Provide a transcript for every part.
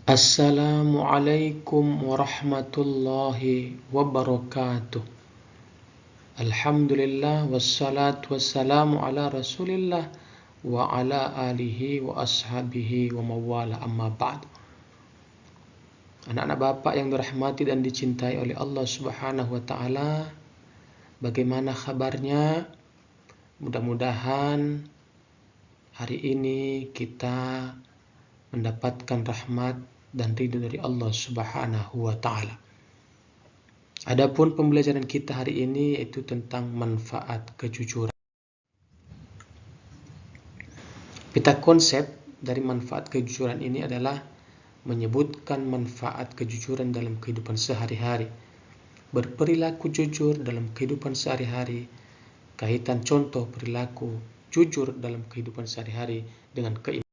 Assalamualaikum warahmatullahi wabarakatuh. Alhamdulillah wassalatu wassalamu ala rasulillah wa ala alihi wa ashabihi wa mawala amma ba'd. Anak-anak bapak yang dirahmati dan dicintai oleh Allah subhanahu wa ta'ala, bagaimana kabarnya? Mudah-mudahan hari ini kita mendapatkan rahmat dan ridho dari Allah subhanahu wa ta'ala. Adapun pembelajaran kita hari ini yaitu tentang manfaat kejujuran. Pita konsep dari manfaat kejujuran ini adalah menyebutkan manfaat kejujuran dalam kehidupan sehari-hari, berperilaku jujur dalam kehidupan sehari-hari, kaitan contoh perilaku jujur dalam kehidupan sehari-hari dengan keimanan.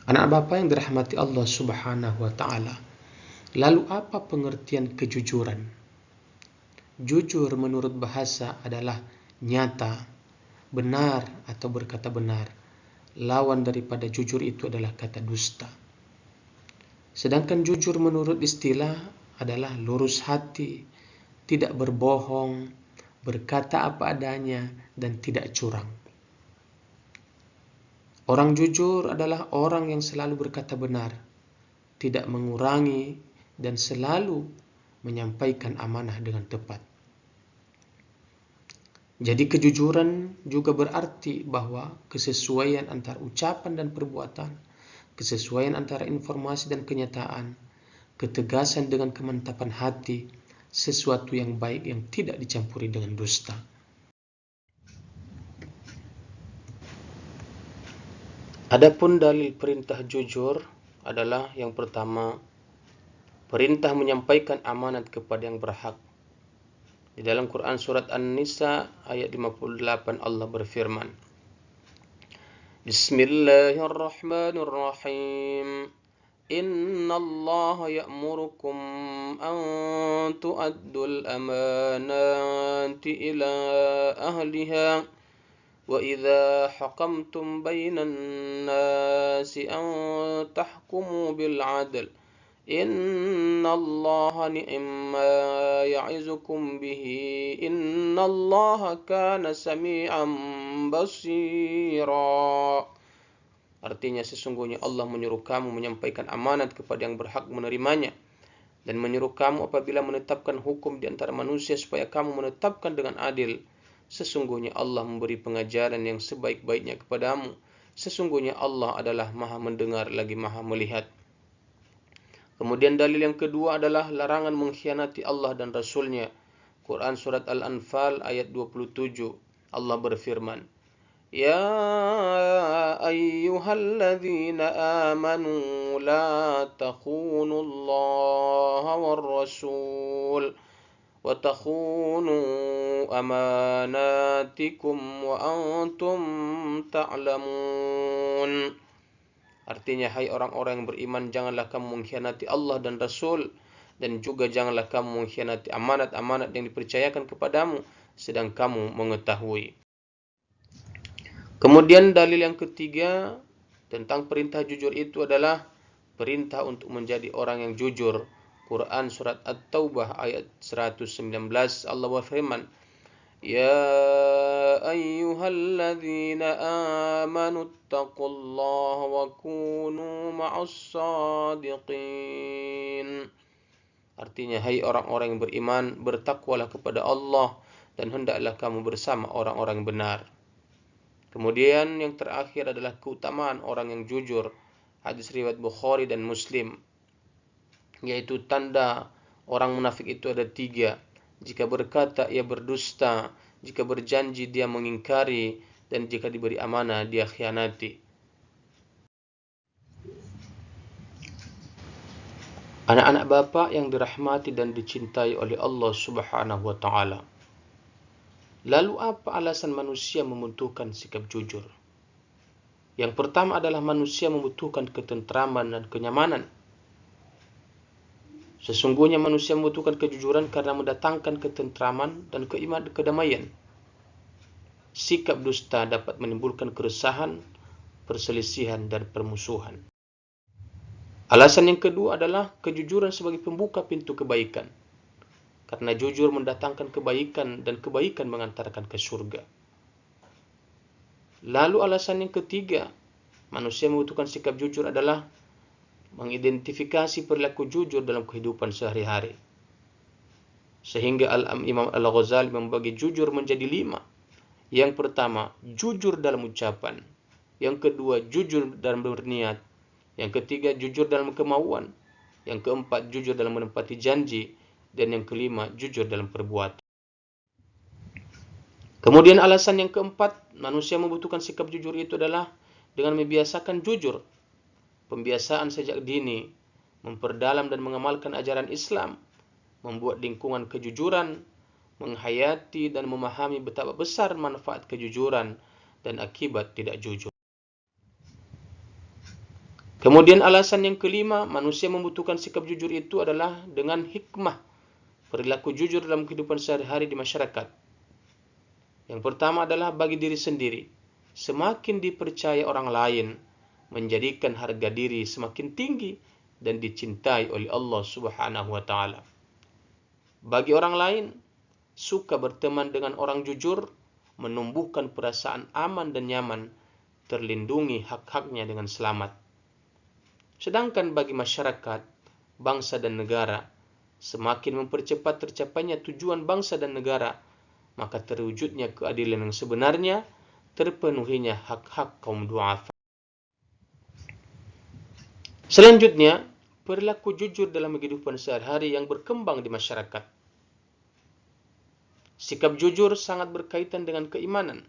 Anak bapak yang dirahmati Allah subhanahu wa ta'ala, lalu apa pengertian kejujuran? Jujur menurut bahasa adalah nyata, benar atau berkata benar. Lawan daripada jujur itu adalah kata dusta. Sedangkan jujur menurut istilah adalah lurus hati, tidak berbohong, berkata apa adanya, dan tidak curang. Orang jujur adalah orang yang selalu berkata benar, tidak mengurangi, dan selalu menyampaikan amanah dengan tepat. Jadi kejujuran juga berarti bahwa kesesuaian antara ucapan dan perbuatan, kesesuaian antara informasi dan kenyataan, ketegasan dengan kemantapan hati, sesuatu yang baik yang tidak dicampuri dengan dusta. Adapun dalil perintah jujur adalah yang pertama, perintah menyampaikan amanat kepada yang berhak. Di dalam Quran surat An-Nisa ayat 58 Allah berfirman, Bismillahirrahmanirrahim. Inna Allah ya'murukum an tu'addul amanati ila ahliha وَإِذَا حَكَمْتُمْ بَيْنَ النَّاسِ أَن تَحْكُمُوا بِالْعَدْلِ إِنَّ اللَّهَ نِعِمَّ مَا يَعِظُكُمْ بِهِ إِنَّ اللَّهَ كَانَ سَمِيعًا بَصِيرًا. Artinya sesungguhnya Allah menyuruh kamu menyampaikan amanat kepada yang berhak menerimanya dan menyuruh kamu apabila menetapkan hukum di antara manusia supaya kamu menetapkan dengan adil. Sesungguhnya Allah memberi pengajaran yang sebaik-baiknya kepadamu. Sesungguhnya Allah adalah Maha mendengar lagi Maha melihat. Kemudian dalil yang kedua adalah larangan mengkhianati Allah dan Rasulnya. Quran surat Al-Anfal ayat 27. Allah berfirman, Ya ayyuhalladzina amanu la takhunu Allah war Rasul وَتَخُونُوا أَمَانَاتِكُمْ وَأَنْتُمْ تَعْلَمُونَ. Artinya, hai orang-orang yang beriman, janganlah kamu mengkhianati Allah dan Rasul, dan juga janganlah kamu mengkhianati amanat-amanat yang dipercayakan kepadamu, sedang kamu mengetahui. Kemudian dalil yang ketiga tentang perintah jujur itu adalah perintah untuk menjadi orang yang jujur. Quran surat At-Taubah ayat 119 Allah berfirman, Ya ayyuhalladzina amanu taqullaha wa kunu ma'as sadiqin. Artinya, hai orang-orang yang beriman, bertakwalah kepada Allah dan hendaklah kamu bersama orang-orang benar. Kemudian yang terakhir adalah keutamaan orang yang jujur. Hadis riwayat Bukhari dan Muslim, yaitu tanda orang munafik itu ada 3. Jika berkata ia berdusta, jika berjanji dia mengingkari, dan jika diberi amanah dia khianati. Anak-anak bapak yang dirahmati dan dicintai oleh Allah subhanahu wa ta'ala, lalu apa alasan manusia membutuhkan sikap jujur? Yang pertama adalah manusia membutuhkan ketentraman dan kenyamanan. Sesungguhnya manusia membutuhkan kejujuran karena mendatangkan ketentraman dan kedamaian. Sikap dusta dapat menimbulkan keresahan, perselisihan, dan permusuhan. Alasan yang kedua adalah kejujuran sebagai pembuka pintu kebaikan. Karena jujur mendatangkan kebaikan dan kebaikan mengantarkan ke surga. Lalu alasan yang ketiga, manusia membutuhkan sikap jujur adalah mengidentifikasi perilaku jujur dalam kehidupan sehari-hari. Sehingga Imam Al-Ghazali membagi jujur menjadi 5. Yang pertama, jujur dalam ucapan. Yang kedua, jujur dalam berniat. Yang ketiga, jujur dalam kemauan. Yang keempat, jujur dalam menepati janji. Dan yang kelima, jujur dalam perbuatan. Kemudian alasan yang keempat, manusia membutuhkan sikap jujur itu adalah dengan membiasakan jujur. Pembiasaan sejak dini, memperdalam dan mengamalkan ajaran Islam, membuat lingkungan kejujuran, menghayati dan memahami betapa besar manfaat kejujuran dan akibat tidak jujur. Kemudian alasan yang kelima, manusia membutuhkan sikap jujur itu adalah dengan hikmah, perilaku jujur dalam kehidupan sehari-hari di masyarakat. Yang pertama adalah bagi diri sendiri. Semakin dipercaya orang lain, menjadikan harga diri semakin tinggi dan dicintai oleh Allah Subhanahu wa taala. Bagi orang lain, suka berteman dengan orang jujur, menumbuhkan perasaan aman dan nyaman, terlindungi hak-haknya dengan selamat. Sedangkan bagi masyarakat, bangsa dan negara, semakin mempercepat tercapainya tujuan bangsa dan negara, maka terwujudnya keadilan yang sebenarnya, terpenuhinya hak-hak kaum du'afa. Selanjutnya, perilaku jujur dalam kehidupan sehari-hari yang berkembang di masyarakat. Sikap jujur sangat berkaitan dengan keimanan.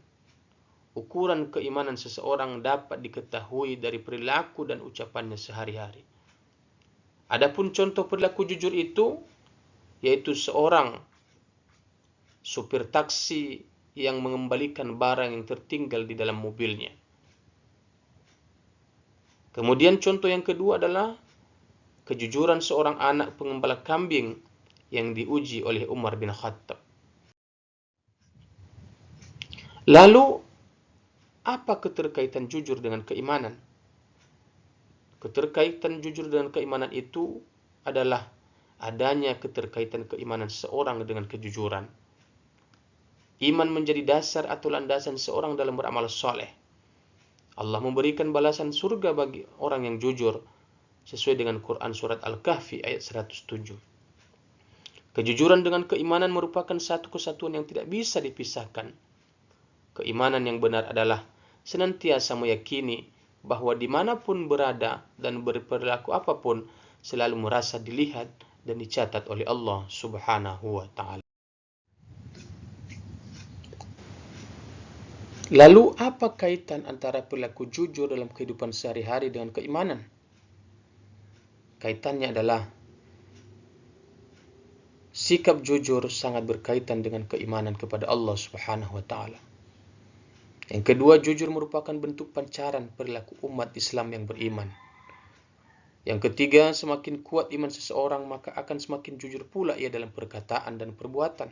Ukuran keimanan seseorang dapat diketahui dari perilaku dan ucapannya sehari-hari. Adapun contoh perilaku jujur itu, yaitu seorang supir taksi yang mengembalikan barang yang tertinggal di dalam mobilnya. Kemudian contoh yang kedua adalah kejujuran seorang anak pengembala kambing yang diuji oleh Umar bin Khattab. Lalu, apa keterkaitan jujur dengan keimanan? Keterkaitan jujur dengan keimanan itu adalah adanya keterkaitan keimanan seseorang dengan kejujuran. Iman menjadi dasar atau landasan seorang dalam beramal soleh. Allah memberikan balasan surga bagi orang yang jujur sesuai dengan Quran surat Al-Kahfi ayat 107. Kejujuran dengan keimanan merupakan satu kesatuan yang tidak bisa dipisahkan. Keimanan yang benar adalah senantiasa meyakini bahwa dimanapun berada dan berperilaku apapun selalu merasa dilihat dan dicatat oleh Allah Subhanahu wa ta'ala. Lalu apa kaitan antara perilaku jujur dalam kehidupan sehari-hari dengan keimanan? Kaitannya adalah sikap jujur sangat berkaitan dengan keimanan kepada Allah Subhanahu wa ta'ala. Yang kedua, jujur merupakan bentuk pancaran perilaku umat Islam yang beriman. Yang ketiga, semakin kuat iman seseorang, maka akan semakin jujur pula ia dalam perkataan dan perbuatan.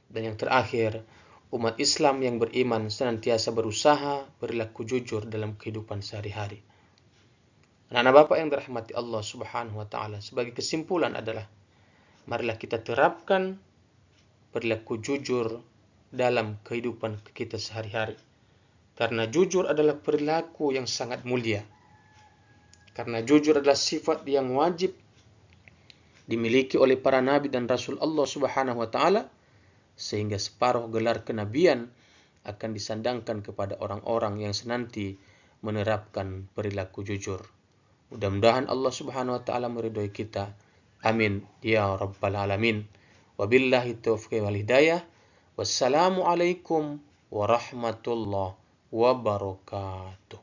Dan yang terakhir, umat Islam yang beriman senantiasa berusaha perilaku jujur dalam kehidupan sehari-hari. Anak-anak Bapak yang dirahmati Allah Subhanahu wa ta'ala, sebagai kesimpulan adalah, marilah kita terapkan perilaku jujur dalam kehidupan kita sehari-hari. Karena jujur adalah perilaku yang sangat mulia. Karena jujur adalah sifat yang wajib dimiliki oleh para nabi dan rasul Allah Subhanahu wa ta'ala, sehingga separuh gelar kenabian akan disandangkan kepada orang-orang yang senanti menerapkan perilaku jujur. Mudah-mudahan Allah Subhanahu wa ta'ala meridhoi kita. Amin ya rabbal alamin. Wabillahi taufiq wal hidayah. Wassalamualaikum warahmatullahi wabarakatuh.